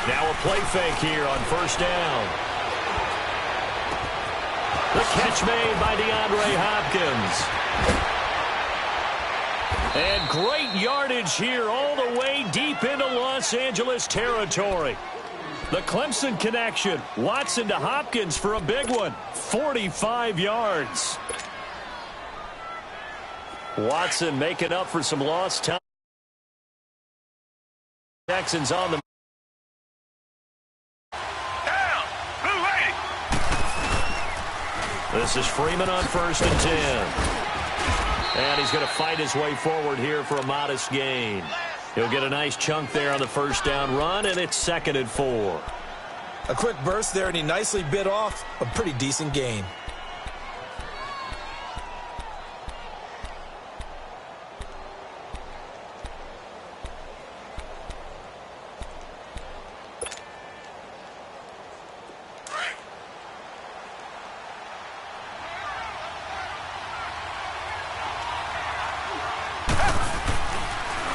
Now a play fake here on first down. The catch made by DeAndre Hopkins. And great yardage here all the way deep into Los Angeles territory. The Clemson connection. Watson to Hopkins for a big one. 45 yards. Watson making up for some lost time. Texans on the down. Blue lady. This is Freeman on first and 10. And he's going to fight his way forward here for a modest gain. He'll get a nice chunk there on the first down run, and it's 2nd and 4. A quick burst there, and he nicely bit off a pretty decent gain.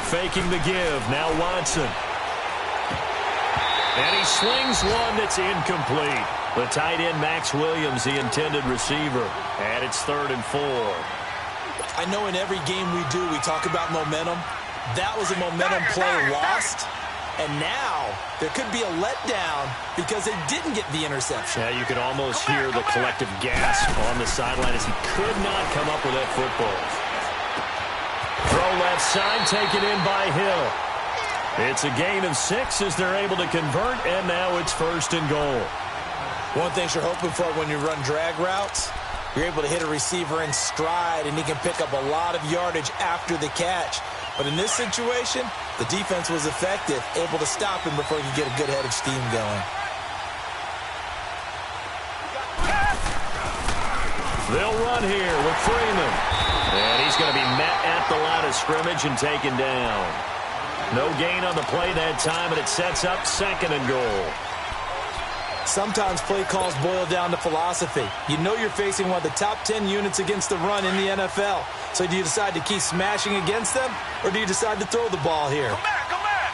Faking the give. Now Watson. And he slings one that's incomplete. The tight end, Max Williams, the intended receiver. And it's 3rd and 4. I know in every game we do, we talk about momentum. That was a momentum play lost. And now there could be a letdown because they didn't get the interception. Yeah, you could almost hear the collective gasp on the sideline as he could not come up with that football. Throw left side, taken in by Hill. It's a gain of 6 as they're able to convert, and now it's 1st and goal. One thing you're hoping for when you run drag routes, you're able to hit a receiver in stride, and he can pick up a lot of yardage after the catch. But in this situation, the defense was effective, able to stop him before he could get a good head of steam going. They'll run here with Freeman. And he's going to be met at the line of scrimmage and taken down. No gain on the play that time, and it sets up 2nd and goal. Sometimes play calls boil down to philosophy. You know you're facing one of the top 10 units against the run in the NFL. So do you decide to keep smashing against them, or do you decide to throw the ball here? Come back, come back.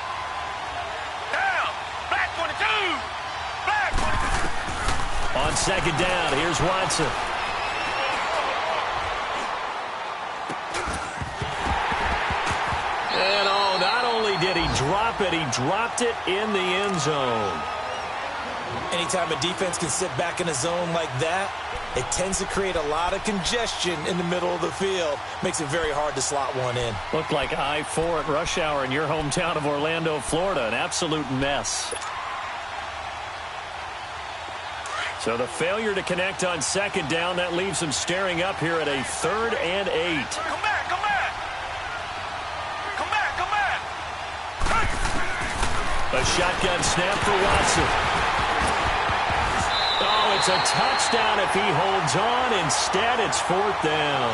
Down. Black 22. Black 22. On 2nd down, here's Watson. And oh, not only did he drop it, he dropped it in the end zone. Anytime a defense can sit back in a zone like that, it tends to create a lot of congestion in the middle of the field. Makes it very hard to slot one in. Looked like I-4 at rush hour in your hometown of Orlando, Florida. An absolute mess. So the failure to connect on 2nd down, that leaves him staring up here at a 3rd and 8. Come back, come back. Come back, come back. A shotgun snap for Watson. Oh, it's a touchdown if he holds on. Instead, it's 4th down.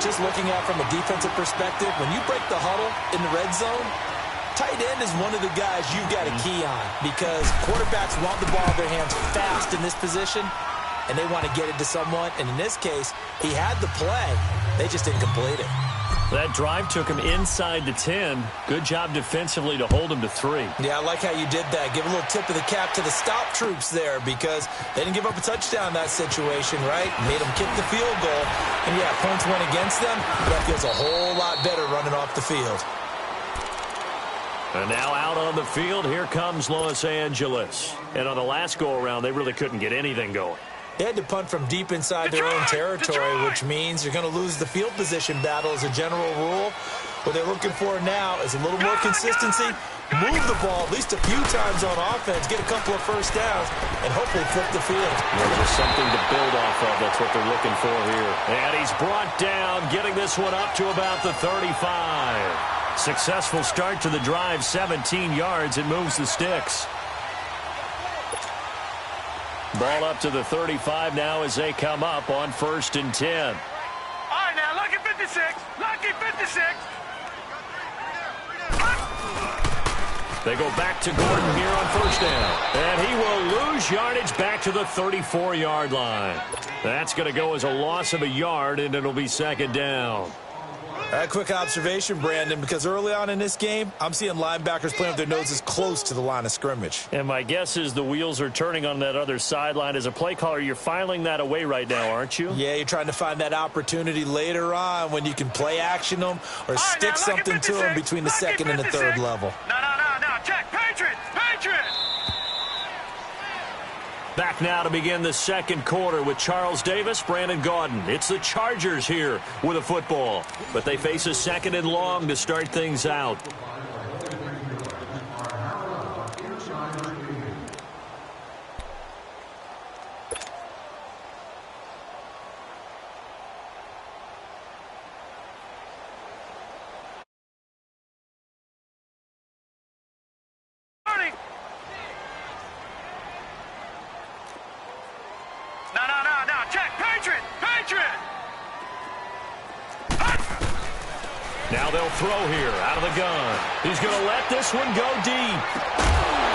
Just looking at it from a defensive perspective, when you break the huddle in the red zone, tight end is one of the guys you've got to key on because quarterbacks want the ball in their hands fast in this position, and they want to get it to someone. And in this case, he had the play. They just didn't complete it. That drive took him inside the 10. Good job defensively to hold him to 3. Yeah, I like how you did that. Give a little tip of the cap to the stop troops there because they didn't give up a touchdown in that situation, right? Made them kick the field goal. And, yeah, points went against them. That feels a whole lot better running off the field. And now out on the field, here comes Los Angeles. And on the last go-around, they really couldn't get anything going. They had to punt from deep inside their own territory, which means you're going to lose the field position battle as a general rule. What they're looking for now is a little more consistency, move the ball at least a few times on offense, get a couple of first downs, and hopefully flip the field. There's just something to build off of. That's what they're looking for here. And he's brought down, getting this one up to about the 35. Successful start to the drive, 17 yards, and moves the sticks. Ball up to the 35 now as they come up on 1st and 10. All right, now, lucky 56. Lucky 56. They go back to Gordon here on 1st down. And he will lose yardage back to the 34-yard line. That's going to go as a loss of a yard, and it'll be 2nd down. A quick observation, Brandon, because early on in this game, I'm seeing linebackers playing with their noses close to the line of scrimmage. And my guess is the wheels are turning on that other sideline. As a play caller, you're filing that away right now, aren't you? Yeah, you're trying to find that opportunity later on when you can play action them or stick something to them between the second and the third level. No. Check. Patriots. Back now to begin the second quarter with Charles Davis, Brandon Gaudin. It's the Chargers here with a football, but they face a second and long to start things out. No. Check. Patriot. Now they'll throw here out of the gun. He's going to let this one go deep.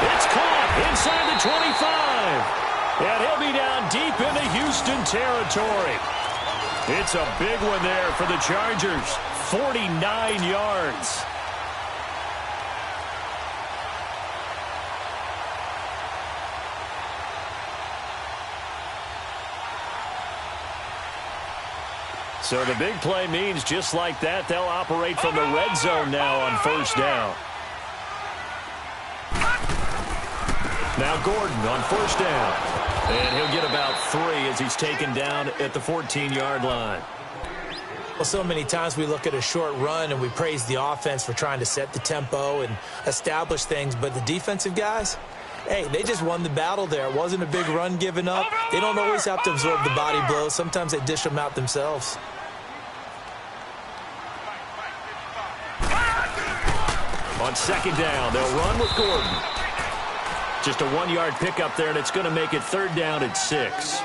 It's caught inside the 25. And he'll be down deep into Houston territory. It's a big one there for the Chargers. 49 yards. So the big play means just like that, they'll operate from the red zone now on first down. Now Gordon on first down. And he'll get about 3 as he's taken down at the 14-yard line. Well, so many times we look at a short run and we praise the offense for trying to set the tempo and establish things, but the defensive guys, hey, they just won the battle there. It wasn't a big run given up. They don't always have to absorb the body blows. Sometimes they dish them out themselves. On second down, they'll run with Gordon. Just a 1-yard pickup there, and it's going to make it third down at 6.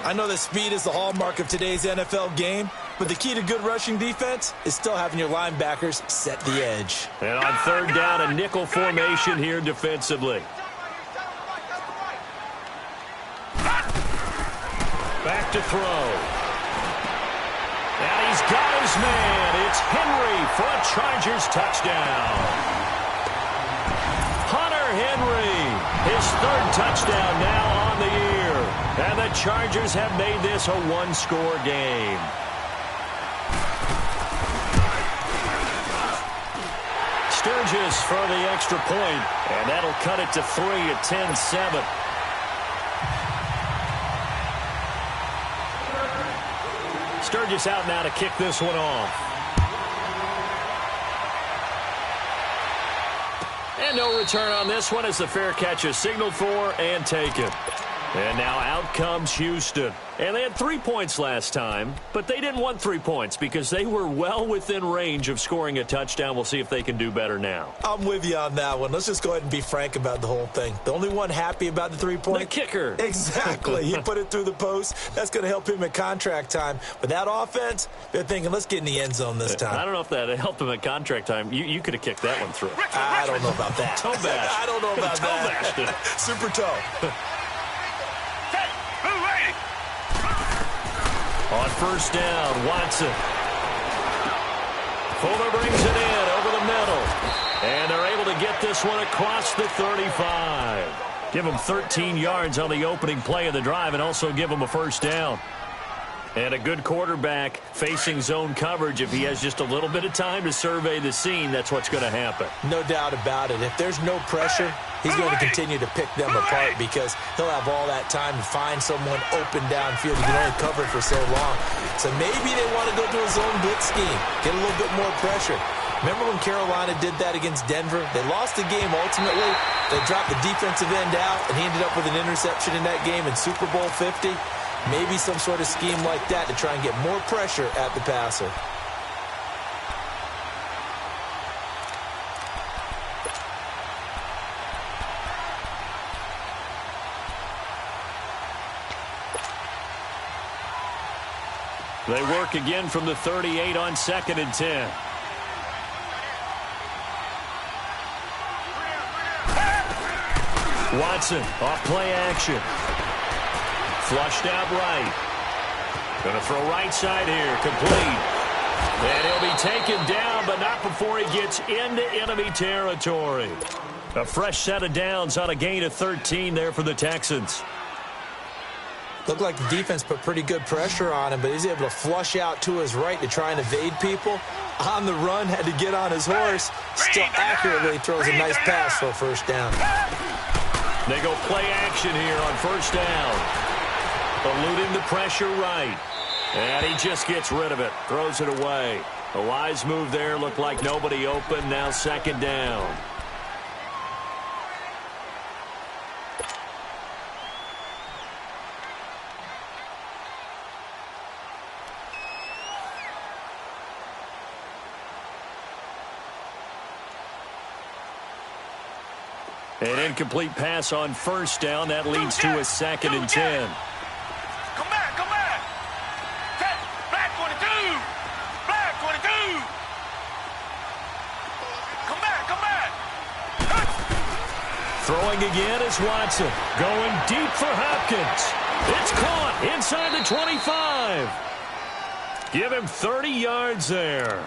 I know that speed is the hallmark of today's NFL game, but the key to good rushing defense is still having your linebackers set the edge. And on third down, a nickel formation here defensively. Back to throw. And he's got his man. It's Henry for a Chargers touchdown. Hunter Henry, his third touchdown now on the year. And the Chargers have made this a one-score game. Sturgis for the extra point, and that'll cut it to 3 at 10-7. Sturgis out now to kick this one off. And no return on this one as the fair catch is signaled for and taken. And now out comes Houston. And they had 3 points last time, but they didn't want 3 points because they were well within range of scoring a touchdown. We'll see if they can do better now. I'm with you on that one. Let's just go ahead and be frank about the whole thing. The only one happy about the 3-point? The kicker. Exactly. He put it through the post. That's going to help him at contract time. But that offense, they're thinking, let's get in the end zone this time. I don't know if that helped him at contract time. You could have kicked that one through. I don't know about that. Toe bash. I don't know about that. Toe bashed it. Super toe. On first down, Watson. Fuller brings it in over the middle. And they're able to get this one across the 35. Give them 13 yards on the opening play of the drive and also give them a first down. And a good quarterback facing zone coverage. If he has just a little bit of time to survey the scene, that's what's going to happen. No doubt about it. If there's no pressure, he's going to continue to pick them apart because he'll have all that time to find someone open downfield. He can only cover for so long. So maybe they want to go to a zone blitz scheme, get a little bit more pressure. Remember when Carolina did that against Denver? They lost the game ultimately. They dropped the defensive end out, and he ended up with an interception in that game in Super Bowl 50. Maybe some sort of scheme like that to try and get more pressure at the passer. They work again from the 38 on 2nd and 10. Watson off play action. Flushed out right. Going to throw right side here. Complete. And he'll be taken down, but not before he gets into enemy territory. A fresh set of downs on a gain of 13 there for the Texans. Looked like the defense put pretty good pressure on him, but he's able to flush out to his right to try and evade people. On the run, had to get on his horse. Still accurately throws a nice pass for a first down. They go play action here on first down. Eluding the pressure right. And he just gets rid of it. Throws it away. A wise move there. Looked like nobody open. Now second down. An incomplete pass on first down. That leads to a 2nd and 10. Come back, come back. Black 22. Black 22. Come back, come back. Throwing again is Watson. Going deep for Hopkins. It's caught inside the 25. Give him 30 yards there.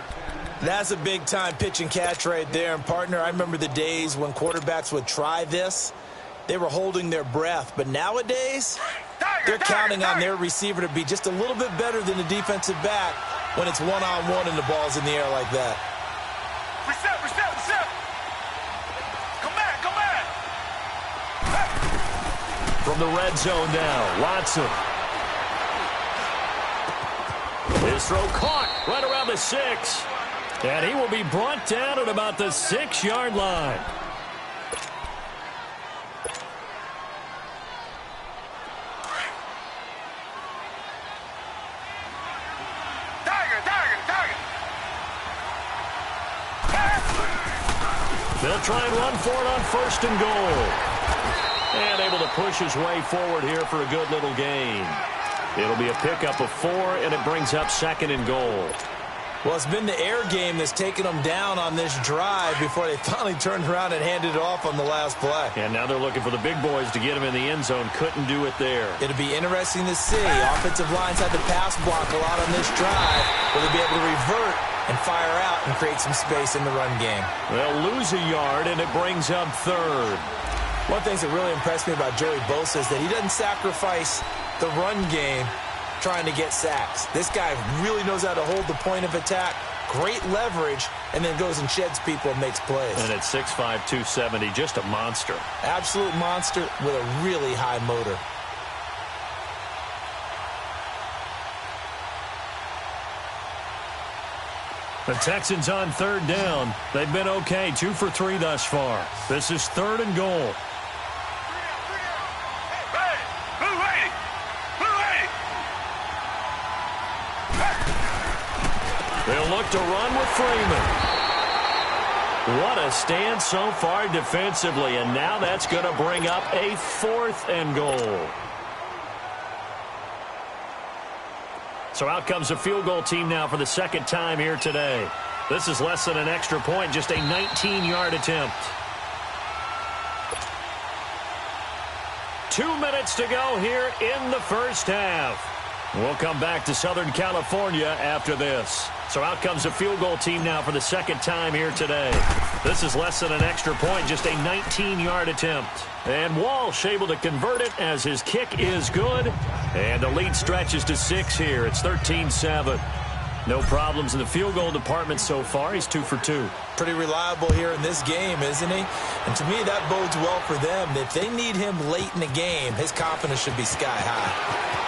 That's a big-time pitch and catch right there. And, partner, I remember the days when quarterbacks would try this. They were holding their breath. But nowadays, they're counting on their receiver to be just a little bit better than the defensive back when it's one-on-one and the ball's in the air like that. Reset, reset, reset. Come back, come back. From the red zone now, Watson. His throw caught right around the 6. And he will be brought down at about the 6-yard line. They'll try and run for it on first and goal. And able to push his way forward here for a good little gain. It'll be a pickup of 4, and it brings up 2nd and goal. Well, it's been the air game that's taken them down on this drive before they finally turned around and handed it off on the last play. And now they're looking for the big boys to get him in the end zone. Couldn't do it there. It'll be interesting to see. Offensive lines had to pass block a lot on this drive. Will they be able to revert and fire out and create some space in the run game? They'll lose a yard, and it brings up 3rd. One thing that really impressed me about Joey Bosa is that he doesn't sacrifice the run game trying to get sacks. This guy really knows how to hold the point of attack, great leverage, and then goes and sheds people and makes plays. And at 6'5", 270, just a monster. Absolute monster with a really high motor. The Texans on 3rd down. They've been okay, 2 for 3 thus far. This is 3rd and goal. They'll look to run with Freeman. What a stand so far defensively, and now that's going to bring up a 4th and goal. So out comes a field goal team now for the 2nd time here today. This is less than an extra point, just a 19-yard attempt. 2 minutes to go here in the first half. We'll come back to Southern California after this. So out comes a field goal team now for the 2nd time here today. This is less than an extra point, just a 19-yard attempt. And Walsh able to convert it as his kick is good. And the lead stretches to 6 here. It's 13-7. No problems in the field goal department so far. He's 2 for 2. Pretty reliable here in this game, isn't he? And to me, that bodes well for them. If they need him late in the game, his confidence should be sky high.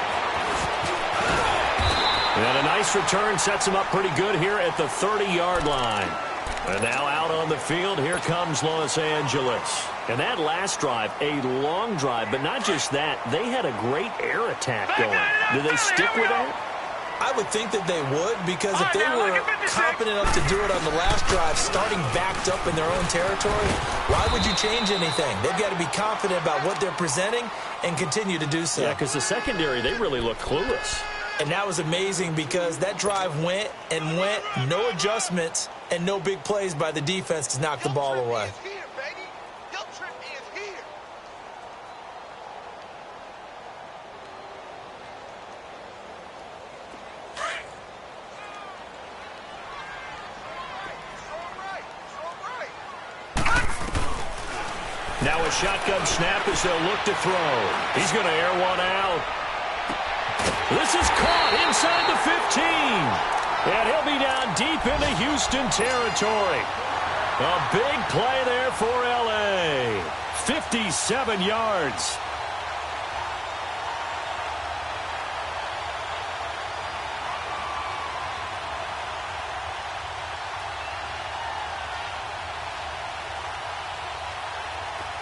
And a nice return sets him up pretty good here at the 30-yard line. And now out on the field, here comes Los Angeles. And that last drive, a long drive, but not just that. They had a great air attack going. Do they stick with that? I would think that they would, because if they were confident enough to do it on the last drive, starting backed up in their own territory, why would you change anything? They've got to be confident about what they're presenting and continue to do so. Yeah, because the secondary, they really look clueless. And that was amazing because that drive went and went, no adjustments, and no big plays by the defense to knock the ball away. Now a shotgun snap as they'll look to throw. He's going to air one out. This is caught inside the 15. And he'll be down deep into Houston territory. A big play there for L.A. 57 yards.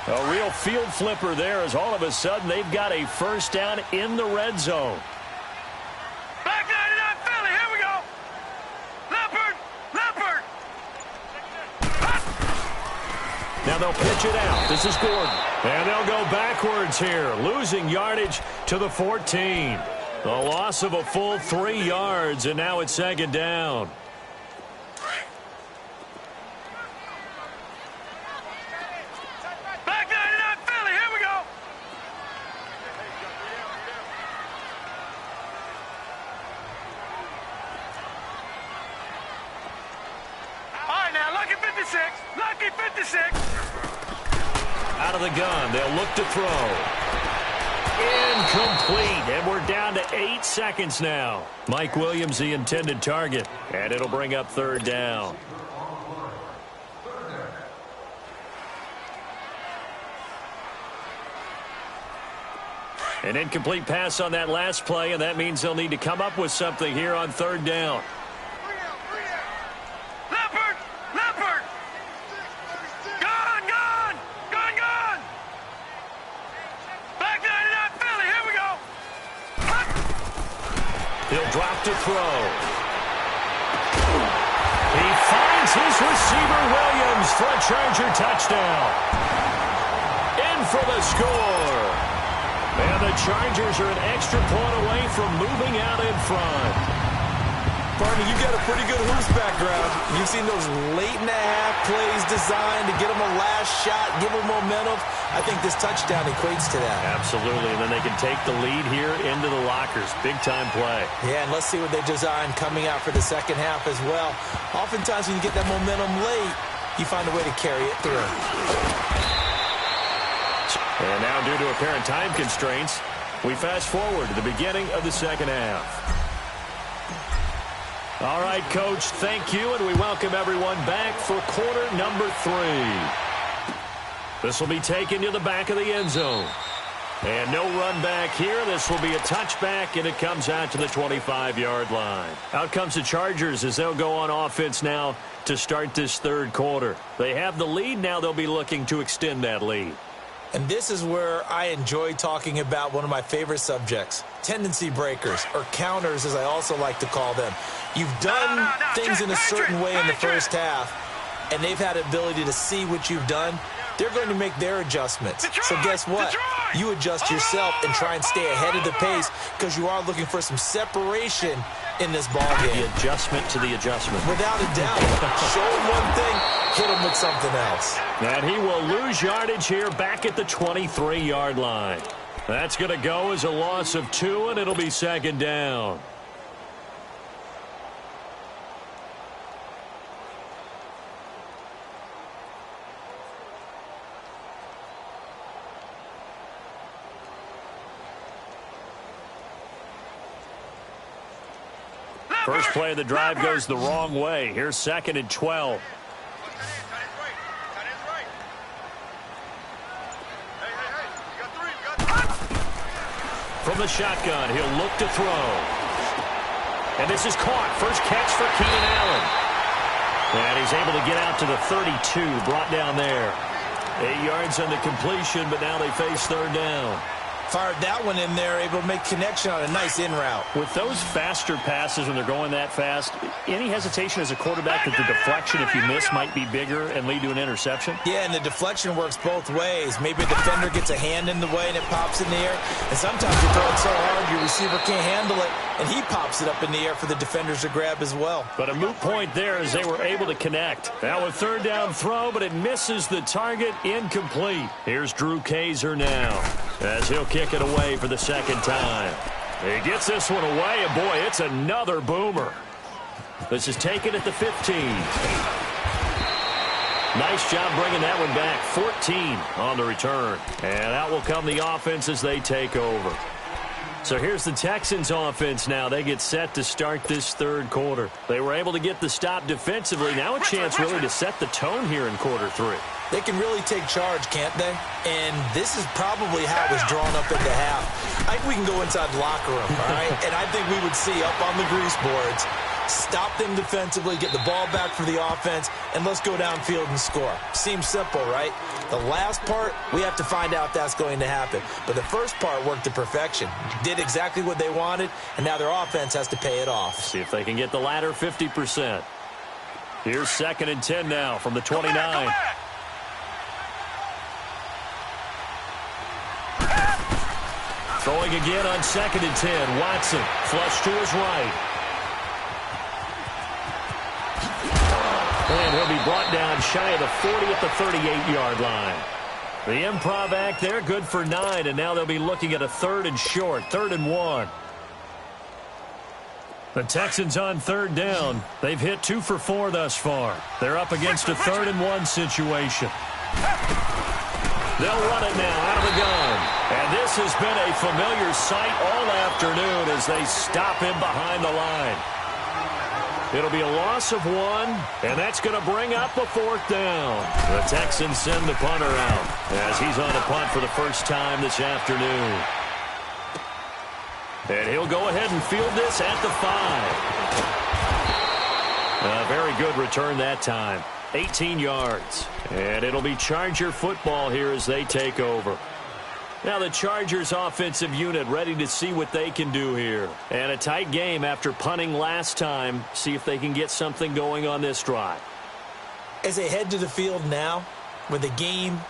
A real field flipper there as all of a sudden they've got a first down in the red zone. Back 99 Philly, here we go. Leopard, Leopard. Now they'll pitch it out. This is Gordon. And they'll go backwards here, losing yardage to the 14. A loss of a full 3 yards, and now it's second down. Lucky 56. Out of the gun. They'll look to throw. Incomplete. And we're down to 8 seconds now. Mike Williams, the intended target. And it'll bring up third down. An incomplete pass on that last play, and that means they'll need to come up with something here on third down. He'll drop to throw. He finds his receiver, Williams, for a Charger touchdown. In for the score. And the Chargers are an extra point away from moving out in front. Barney, you've got a pretty good hoops background. You've seen those late-in-the-half plays designed to get them a last shot, give them momentum. I think this touchdown equates to that. Absolutely, and then they can take the lead here into the lockers. Big-time play. Yeah, and let's see what they design coming out for the second half as well. Oftentimes when you get that momentum late, you find a way to carry it through. And now, due to apparent time constraints, we fast forward to the beginning of the second half. All right, Coach, thank you, and we welcome everyone back for quarter number 3. This will be taken to the back of the end zone. And no run back here. This will be a touchback, and it comes out to the 25-yard line. Out comes the Chargers as they'll go on offense now to start this third quarter. They have the lead. Now they'll be looking to extend that lead. And this is where I enjoy talking about one of my favorite subjects, tendency breakers, or counters as I also like to call them. You've done things in a certain way in the first half, and they've had the ability to see what you've done. They're going to make their adjustments. So guess what? You adjust yourself and try and stay ahead of the pace because you are looking for some separation in this ball game. The adjustment to the adjustment. Without a doubt. Show him one thing, hit him with something else. And he will lose yardage here back at the 23-yard line. That's going to go as a loss of 2, and it'll be second down. First play of the drive goes the wrong way. Here's second and 12. From the shotgun, he'll look to throw. And this is caught. First catch for Keenan Allen. And he's able to get out to the 32, brought down there. 8 yards on the completion, but now they face third down. Fired that one in there, able to make connection on a nice in route. With those faster passes when they're going that fast, any hesitation as a quarterback that the deflection, if you miss, might be bigger and lead to an interception? Yeah, and the deflection works both ways. Maybe a defender gets a hand in the way and it pops in the air. And sometimes you throw it so hard your receiver can't handle it, and he pops it up in the air for the defenders to grab as well. But a moot point there as they were able to connect. Now a third down throw, but it misses the target. Incomplete. Here's Drew Kaiser now as he'll kick it away for the second time. He gets this one away, and boy, it's another boomer. This is taken at the 15. Nice job bringing that one back. 14 on the return. And out will come the offense as they take over. So here's the Texans offense now. They get set to start this third quarter. They were able to get the stop defensively. Now a chance really to set the tone here in quarter three. They can really take charge, can't they? And this is probably how it was drawn up at the half. I think we can go inside the locker room, all right? And I think we would see up on the grease boards, stop them defensively, get the ball back for the offense, and let's go downfield and score. Seems simple, right? The last part, we have to find out if that's going to happen. But the first part worked to perfection. Did exactly what they wanted, and now their offense has to pay it off. See if they can get the latter 50%. Here's 2nd and 10 now from the 29. Throwing again on 2nd and 10. Watson, flush to his right. And he'll be brought down shy of the 40 at the 38-yard line. The improv act there, good for 9, and now they'll be looking at a 3rd and short, 3rd and 1. The Texans on 3rd down. They've hit 2 for 4 thus far. They're up against a 3rd and 1 situation. They'll run it now out of the gun. And this has been a familiar sight all afternoon as they stop him behind the line. It'll be a loss of 1, and that's going to bring up a 4th down. The Texans send the punter out as he's on a punt for the first time this afternoon. And he'll go ahead and field this at the 5. A very good return that time. 18 yards. And it'll be Charger football here as they take over. Now the Chargers offensive unit ready to see what they can do here. And a tight game after punting last time. See if they can get something going on this drive. As they head to the field now, with the game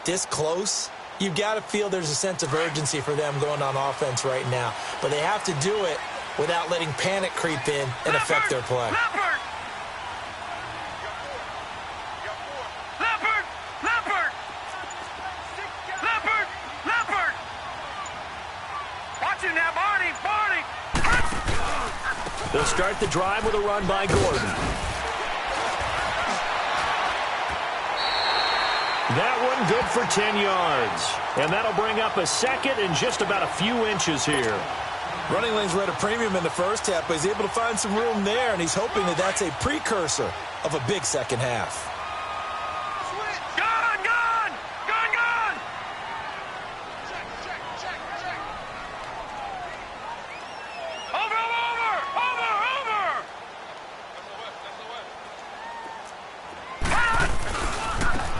this close, you've got to feel there's a sense of urgency for them going on offense right now. But they have to do it without letting panic creep in and affect their play. They'll start the drive with a run by Gordon. That one good for 10 yards. And that'll bring up a 2nd and just about a few inches here. Running lanes were at a premium in the first half, but he's able to find some room there, and he's hoping that that's a precursor of a big second half.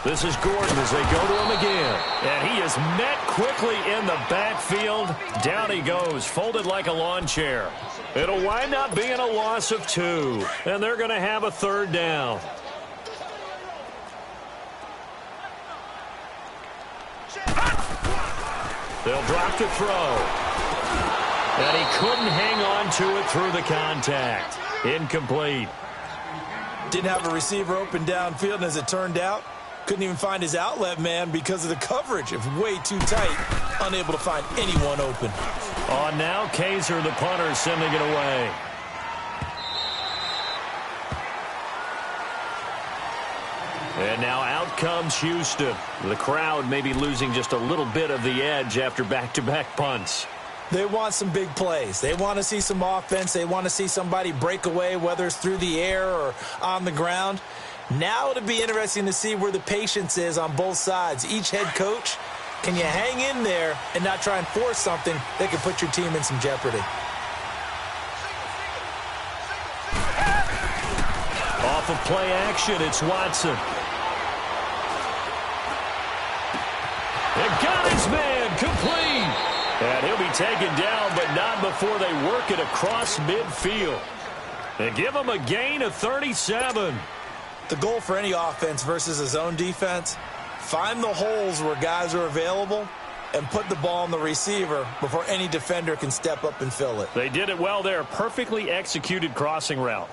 This is Gordon as they go to him again. And he is met quickly in the backfield. Down he goes, folded like a lawn chair. It'll wind up being a loss of 2. And they're going to have a 3rd down. They'll drop to throw. And he couldn't hang on to it through the contact. Incomplete. Didn't have a receiver open downfield, and as it turned out, couldn't even find his outlet man because of the coverage. It was way too tight, unable to find anyone open. On now, Kaiser, the punter, sending it away. And now out comes Houston. The crowd may be losing just a little bit of the edge after back-to-back punts. They want some big plays. They want to see some offense. They want to see somebody break away, whether it's through the air or on the ground. Now it'll be interesting to see where the patience is on both sides. Each head coach, can you hang in there and not try and force something that could put your team in some jeopardy? Off of play action, it's Watson. And got his man complete. And he'll be taken down, but not before they work it across midfield. They give him a gain of 37. The goal for any offense versus a zone defense, find the holes where guys are available and put the ball on the receiver before any defender can step up and fill it. They did it well there. Perfectly executed crossing route.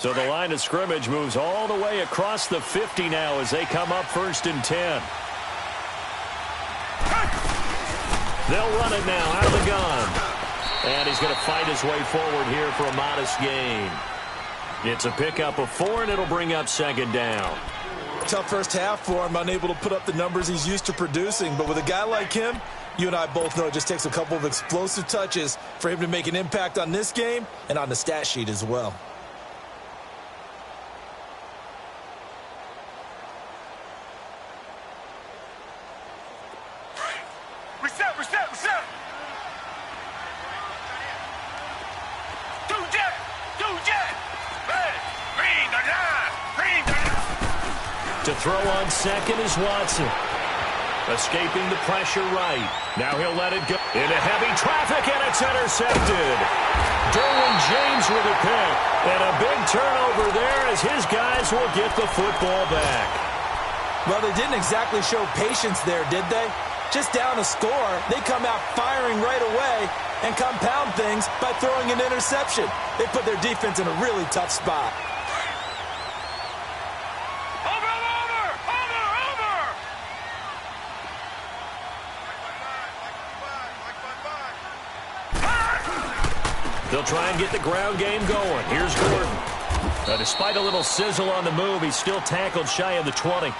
So the line of scrimmage moves all the way across the 50 now as they come up 1st and 10. They'll run it now out of the gun. And he's going to fight his way forward here for a modest gain. It's a pickup of 4, and it'll bring up second down. Tough first half for him, unable to put up the numbers he's used to producing. But with a guy like him, you and I both know it just takes a couple of explosive touches for him to make an impact on this game and on the stat sheet as well. Reset. Do jet. Hey, green the line. To throw on second is Watson. Escaping the pressure right. Now he'll let it go into heavy traffic, and it's intercepted. Derwin James with a pick. And a big turnover there as his guys will get the football back. Well, they didn't exactly show patience there, did they? Just down a score, they come out firing right away and compound things by throwing an interception. They put their defense in a really tough spot. They'll try and get the ground game going. Here's Gordon. Despite a little sizzle on the move, he's still tackled shy of the 20.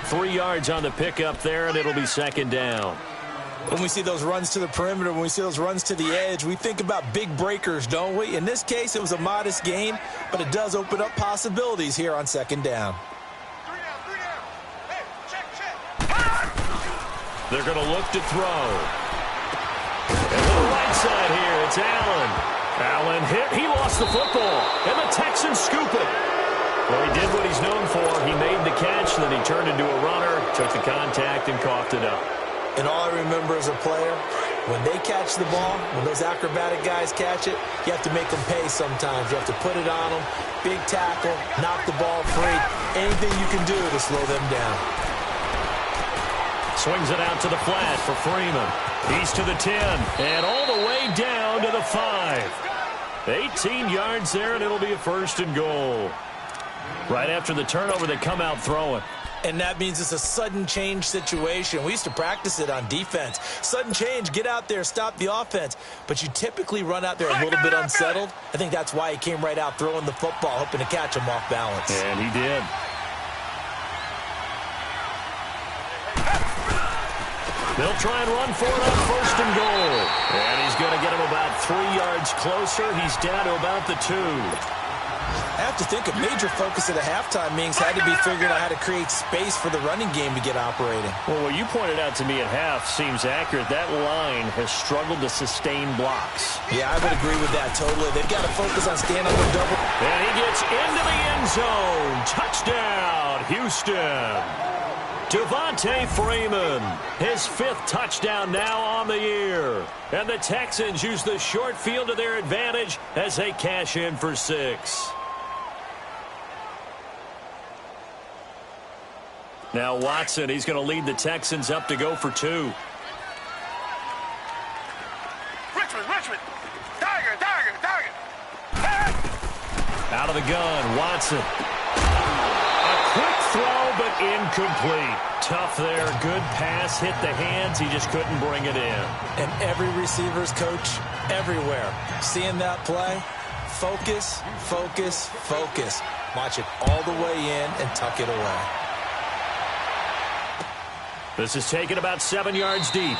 3 yards on the pickup there, and it'll be second down. When we see those runs to the perimeter, when we see those runs to the edge, we think about big breakers, don't we? In this case, it was a modest gain, but it does open up possibilities here on second down. 3 down. Hey, check. They're going to look to throw. And to the right side here, it's Allen. Allen hit. He lost the football, and the Texans scoop it. Well, he did what he's known for. He made the catch, then he turned into a runner, took the contact, and coughed it up. And all I remember as a player, when they catch the ball, when those acrobatic guys catch it, you have to make them pay sometimes. You have to put it on them, big tackle, knock the ball free. Anything you can do to slow them down. Swings it out to the flat for Freeman. He's to the 10, and all the way down to the 5. 18 yards there, and it'll be a first and goal. Right after the turnover, they come out throwing. And that means it's a sudden change situation. We used to practice it on defense. Sudden change, get out there, stop the offense. But you typically run out there a little bit unsettled. I think that's why he came right out throwing the football, hoping to catch him off balance. And he did. They'll try and run for it on first and goal. And he's going to get him about 3 yards closer. He's down to about the 2. I have to think a major focus at a halftime meetings had to be figuring out how to create space for the running game to get operating. Well, what you pointed out to me at half seems accurate. That line has struggled to sustain blocks. Yeah, I would agree with that totally. They've got to focus on staying on the double. And he gets into the end zone. Touchdown, Houston. Devontae Freeman, his 5th touchdown now on the year. And the Texans use the short field to their advantage as they cash in for 6. Now Watson, he's going to lead the Texans up to go for 2. Richmond. Tiger. Out of the gun, Watson. Quick throw, but incomplete. Tough there. Good pass. Hit the hands. He just couldn't bring it in. And every receiver's coach everywhere. Seeing that play, focus. Watch it all the way in and tuck it away. This is taken about 7 yards deep.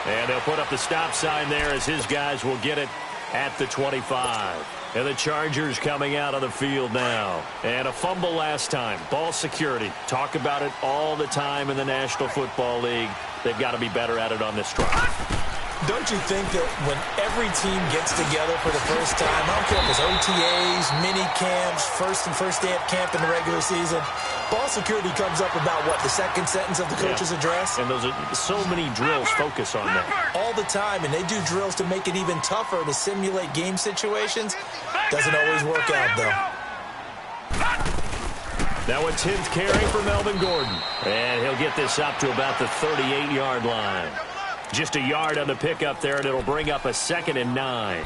And they'll put up the stop sign there as his guys will get it at the 25. And the Chargers coming out on the field now. And a fumble last time. Ball security. Talk about it all the time in the National Football League. They've got to be better at it on this drive. Don't you think that when every team gets together for the first time, I don't care if it's OTAs, mini camps, first day of camp in the regular season, ball security comes up about, what, the second sentence of the coach's address? And those are so many drills focus on that. All the time, and they do drills to make it even tougher to simulate game situations. Doesn't always work out, though. Now a 10th carry for Melvin Gordon. And he'll get this up to about the 38-yard line. Just a yard on the pickup there, and it'll bring up a 2nd and 9.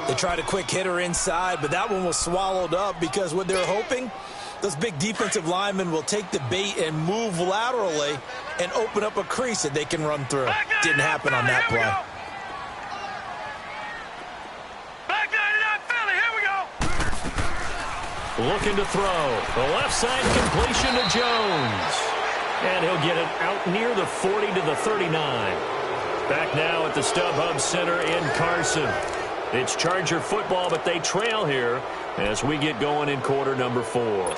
They tried a quick hitter inside, but that one was swallowed up because what they're hoping, those big defensive linemen will take the bait and move laterally and open up a crease that they can run through. Didn't happen on that play. Back 99 Philly, here we go. looking to throw. The left side completion to Jones. And he'll get it out near the 40 to the 39. Back now at the StubHub Center in Carson. It's Charger football, but they trail here as we get going in quarter number 4.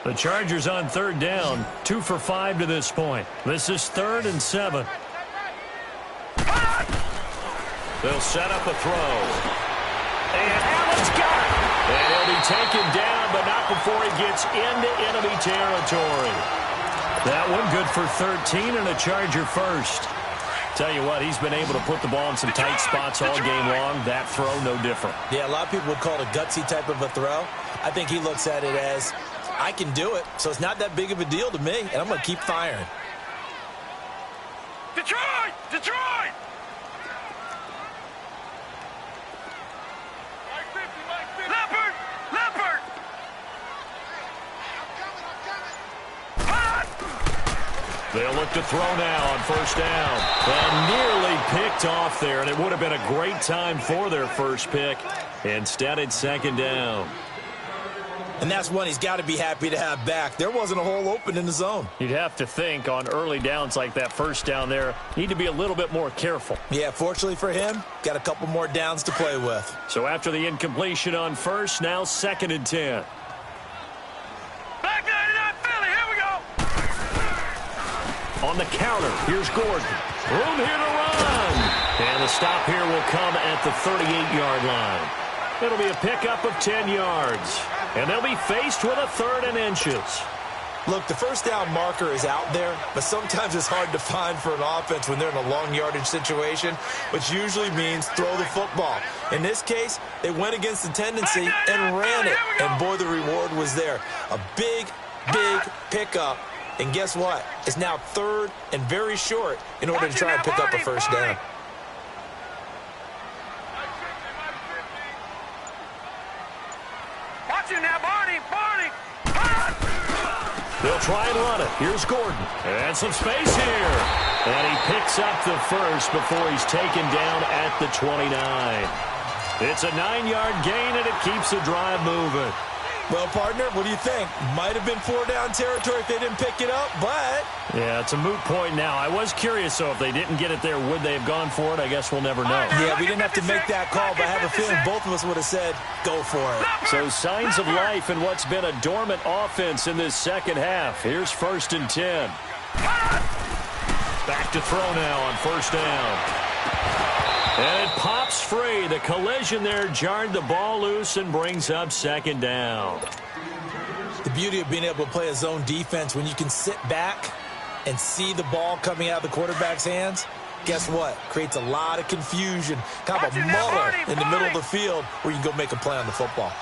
The Chargers on third down, 2 for 5 to this point. This is 3rd and 7. They'll set up a throw. And Allen's got it. And he'll be taken down, but not before he gets into enemy territory. That one good for 13 and a Charger first. Tell you what, he's been able to put the ball in some tight spots all game long. That throw, no different. Yeah, a lot of people would call it a gutsy type of a throw. I think he looks at it as, I can do it, so it's not that big of a deal to me, and I'm going to keep firing. Detroit! Detroit! Leopard! Leopard! They'll look to throw now on first down. And nearly picked off there, and it would have been a great time for their first pick. Instead, it's second down. And that's one he's got to be happy to have back. There wasn't a hole open in the zone. You'd have to think on early downs like that first down there, need to be a little bit more careful. Yeah, fortunately for him, got a couple more downs to play with. So after the incompletion on first, now 2nd and 10. Back 99 Philly, here we go! On the counter, here's Gordon. Room here to run. And the stop here will come at the 38-yard line. It'll be a pickup of 10 yards. And they'll be faced with a 3rd and inches. Look, the first down marker is out there, but sometimes it's hard to find for an offense when they're in a long yardage situation, which usually means throw the football. In this case, they went against the tendency and ran it. And boy, the reward was there. A big, big pickup. And guess what? It's now 3rd and very short in order to try and pick up a first down. Now, Barney! They'll try and run it. Here's Gordon. And some space here. And he picks up the first before he's taken down at the 29. It's a 9-yard gain, and it keeps the drive moving. Well, partner, what do you think? Might have been 4-down territory if they didn't pick it up, but... Yeah, it's a moot point now. I was curious, though, if they didn't get it there, would they have gone for it? I guess we'll never know. Yeah, we didn't have to make that call, but I have a feeling both of us would have said, go for it. So signs of life in what's been a dormant offense in this second half. Here's 1st and 10. Back to throw now on first down. And it pops free. The collision there jarred the ball loose and brings up 2nd down. The beauty of being able to play a zone defense when you can sit back and see the ball coming out of the quarterback's hands, guess what? Creates a lot of confusion, kind of a muddle in the middle of the field where you can go make a play on the football.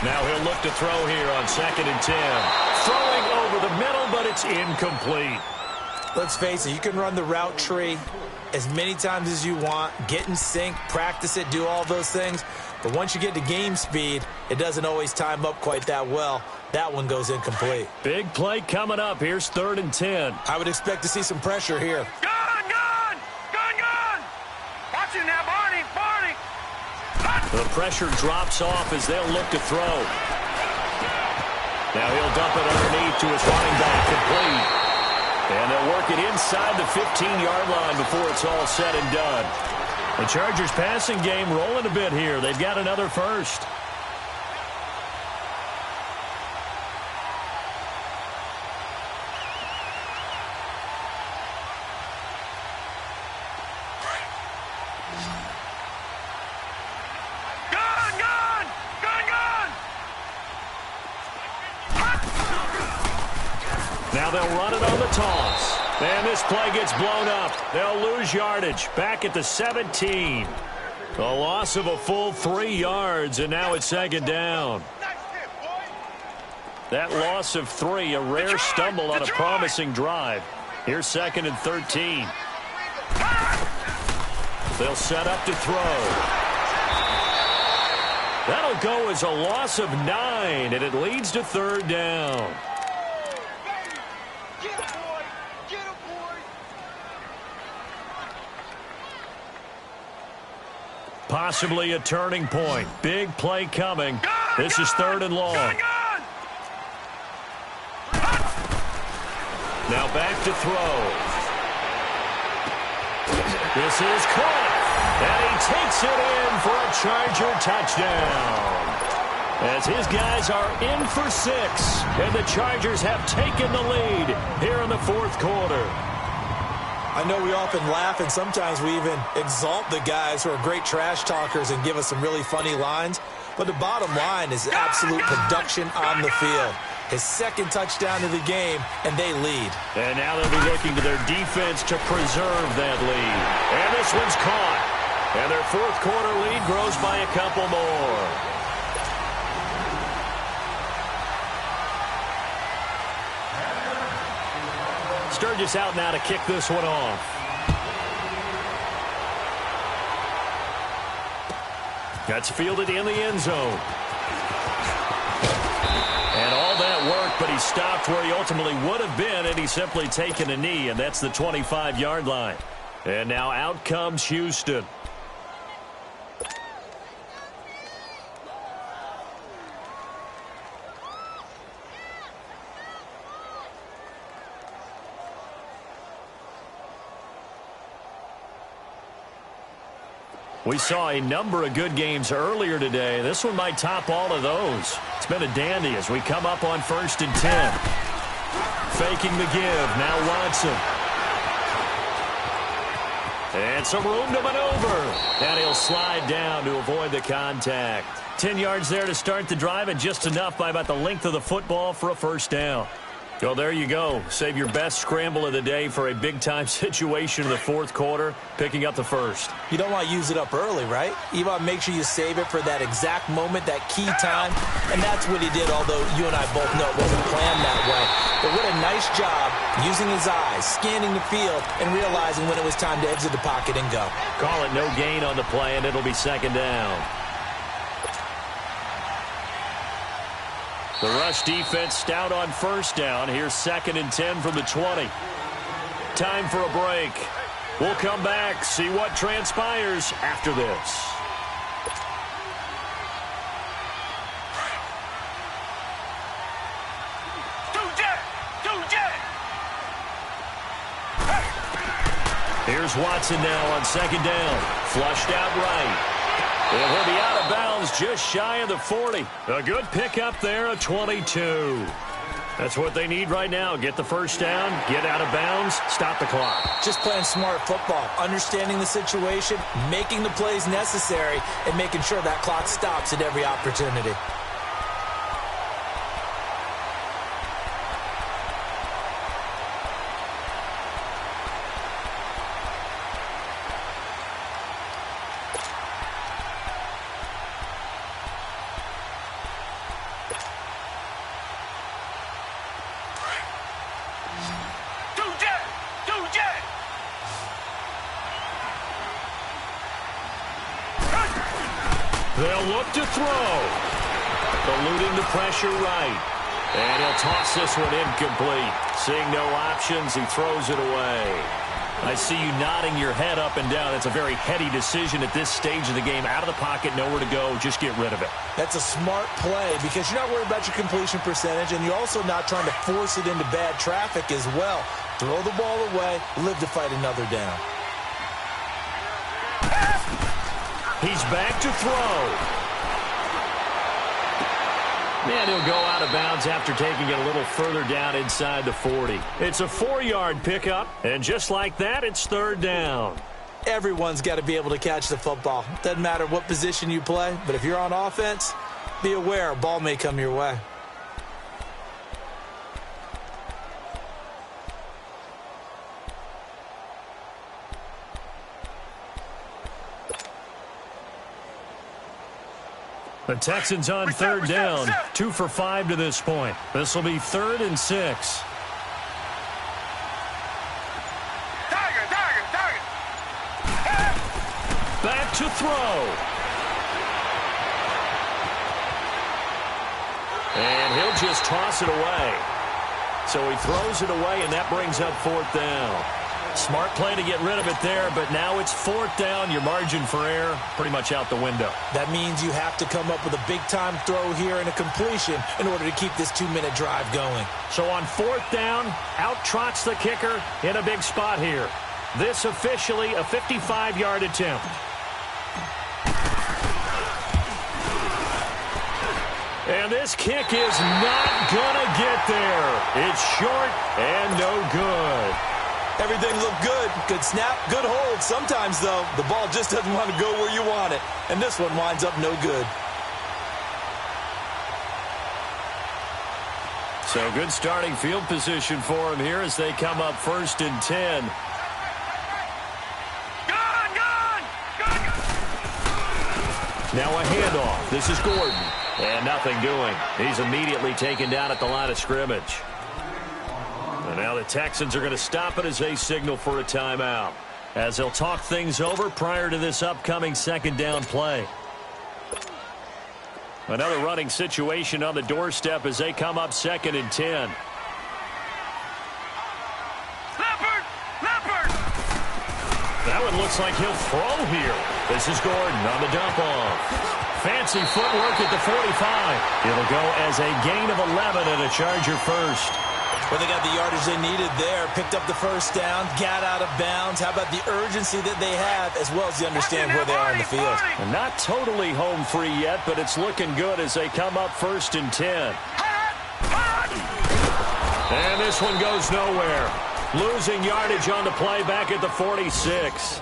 Now he'll look to throw here on 2nd and 10. Throwing over the middle, but it's incomplete. Let's face it, you can run the route tree as many times as you want, get in sync, practice it, do all those things. But once you get to game speed, it doesn't always time up quite that well. That one goes incomplete. Big play coming up. Here's 3rd and 10. I would expect to see some pressure here. Gun! Watch it now, Barney! The pressure drops off as they'll look to throw. Now he'll dump it underneath to his running back, complete. And they'll work it inside the 15-yard line before it's all said and done. The Chargers passing game rolling a bit here. They've got another first. Now they'll run it on the toss. And this play gets blown up. They'll lose yardage. Back at the 17. A loss of a full 3 yards, and now it's 2nd down. That loss of 3, a rare stumble on a promising drive. Here's 2nd and 13. They'll set up to throw. That'll go as a loss of 9, and it leads to 3rd down. possibly a turning point. Big play coming. This is 3rd and long. Now back to throw. This is caught. And he takes it in for a Charger touchdown. As his guys are in for 6. And the Chargers have taken the lead here in the 4th quarter. I know we often laugh and sometimes we even exalt the guys who are great trash talkers and give us some really funny lines. But the bottom line is absolute production on the field. His 2nd touchdown of the game, and they lead. And now they'll be looking to their defense to preserve that lead. And this one's caught. And their 4th quarter lead grows by a couple more. Sturgis out now to kick this one off. That's fielded in the end zone. And all that work, but he stopped where he ultimately would have been, and he's simply taken a knee, and that's the 25-yard line. And now out comes Houston. We saw a number of good games earlier today. This one might top all of those. It's been a dandy as we come up on 1st and 10. Faking the give. Now Watson. And some room to maneuver. And he'll slide down to avoid the contact. 10 yards there to start the drive, and just enough by about the length of the football for a 1st down. Well, there you go. Save your best scramble of the day for a big-time situation in the 4th quarter, picking up the 1st. You don't want to use it up early, right? You want to make sure you save it for that exact moment, that key time. And that's what he did, although you and I both know it wasn't planned that way. But what a nice job using his eyes, scanning the field, and realizing when it was time to exit the pocket and go. Call it no gain on the play, and it'll be 2nd down. The rush defense stout on 1st down. Here's 2nd and 10 from the 20. Time for a break. We'll come back, see what transpires after this. Here's Watson now on 2nd down. Flushed out right. And he'll be out of bounds just shy of the 40. A good pickup there, a 22. That's what they need right now. Get the 1st down, get out of bounds, stop the clock. Just playing smart football, understanding the situation, making the plays necessary, and making sure that clock stops at every opportunity. They'll look to throw. Eluding the pressure right. And he'll toss this one incomplete. Seeing no options, he throws it away. I see you nodding your head up and down. It's a very heady decision at this stage of the game. Out of the pocket, nowhere to go. Just get rid of it. That's a smart play because you're not worried about your completion percentage, and you're also not trying to force it into bad traffic as well. Throw the ball away, live to fight another down. He's back to throw. And he'll go out of bounds after taking it a little further down inside the 40. It's a 4-yard pickup, and just like that, it's 3rd down. Everyone's got to be able to catch the football. Doesn't matter what position you play, but if you're on offense, be aware a ball may come your way. The Texans on 3rd down, 2 for 5 to this point. This will be 3rd and 6. Back to throw. And he'll just toss it away. So he throws it away, and that brings up 4th down. Smart play to get rid of it there, but now it's 4th down. Your margin for error pretty much out the window. That means you have to come up with a big-time throw here and a completion in order to keep this 2-minute drive going. So on 4th down, out trots the kicker in a big spot here. This officially a 55-yard attempt. And this kick is not going to get there. It's short and no good. Everything looked good. Good snap, good hold. Sometimes, though, the ball just doesn't want to go where you want it. And this one winds up no good. So good starting field position for him here as they come up 1st and 10. Now a handoff. This is Gordon. And nothing doing. He's immediately taken down at the line of scrimmage. And now the Texans are going to stop it as they signal for a timeout, as they'll talk things over prior to this upcoming 2nd down play. Another running situation on the doorstep as they come up 2nd and 10. That one looks like he'll throw here. This is Gordon on the dump off. Fancy footwork at the 45. It'll go as a gain of 11 and a Charger first. Well, they got the yardage they needed there. Picked up the 1st down, got out of bounds. How about the urgency that they have, as well as they understand where they are on the field? And not totally home free yet, but it's looking good as they come up 1st and 10. And this one goes nowhere. Losing yardage on the play back at the 46.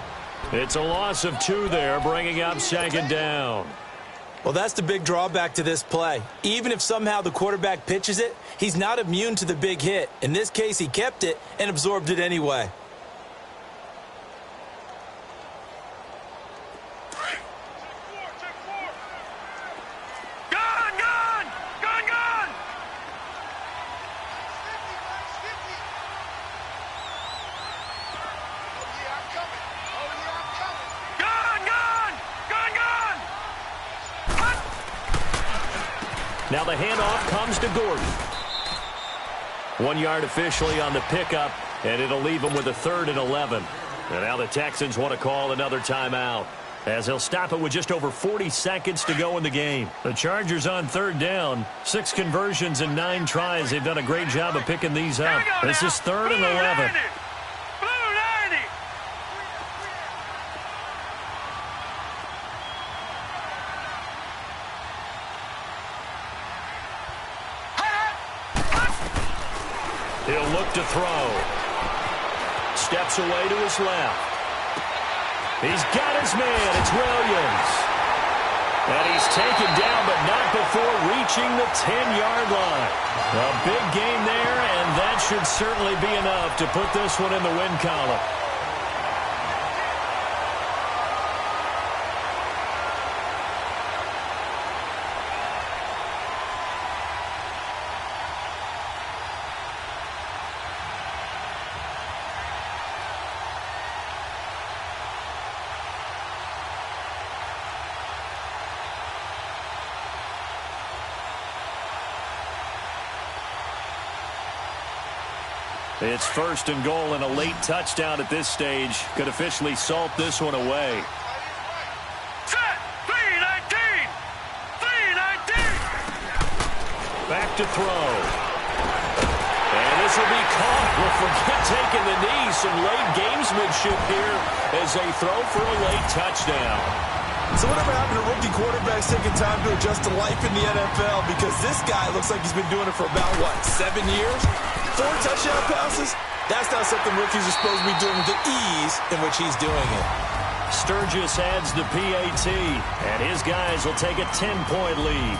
It's a loss of 2 there, bringing up 2nd down. Well, that's the big drawback to this play. Even if somehow the quarterback pitches it, he's not immune to the big hit. In this case, he kept it and absorbed it anyway. Now the handoff comes to Gordon. 1 yard officially on the pickup, and it'll leave him with a 3rd and 11. And now the Texans want to call another timeout, as they'll stop it with just over 40 seconds to go in the game. The Chargers on 3rd down, 6 conversions and 9 tries. They've done a great job of picking these up. This is 3rd and 11. He'll look to throw. Steps away to his left. He's got his man. It's Williams. And he's taken down, but not before reaching the 10-yard line. A big game there, and that should certainly be enough to put this one in the win column. It's 1st and goal, and a late touchdown at this stage could officially salt this one away. Set! 3-19! 3-19! Back to throw. And this will be caught. We'll forget taking the knee. Some late gamesmanship here as they throw for a late touchdown. So whatever happened to rookie quarterbacks taking time to adjust to life in the NFL? Because this guy looks like he's been doing it for about, 7 years? 4 touchdown passes? That's not something rookies are supposed to be doing with the ease in which he's doing it. Sturgis adds the PAT, and his guys will take a 10-point lead.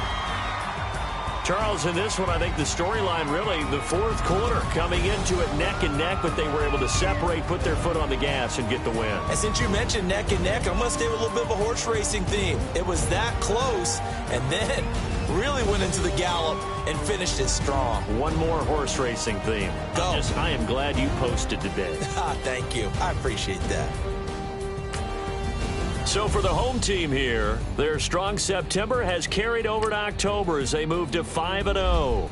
Charles, in this one, I think the storyline really, the 4th quarter, coming into it neck and neck, but they were able to separate, put their foot on the gas, and get the win. And since you mentioned neck and neck, I'm going to stay with a little bit of a horse racing theme. It was that close, and then really went into the gallop and finished it strong. One more horse racing theme. Go. I am glad you posted today. Thank you. I appreciate that. So for the home team here, their strong September has carried over to October as they move to 5-0.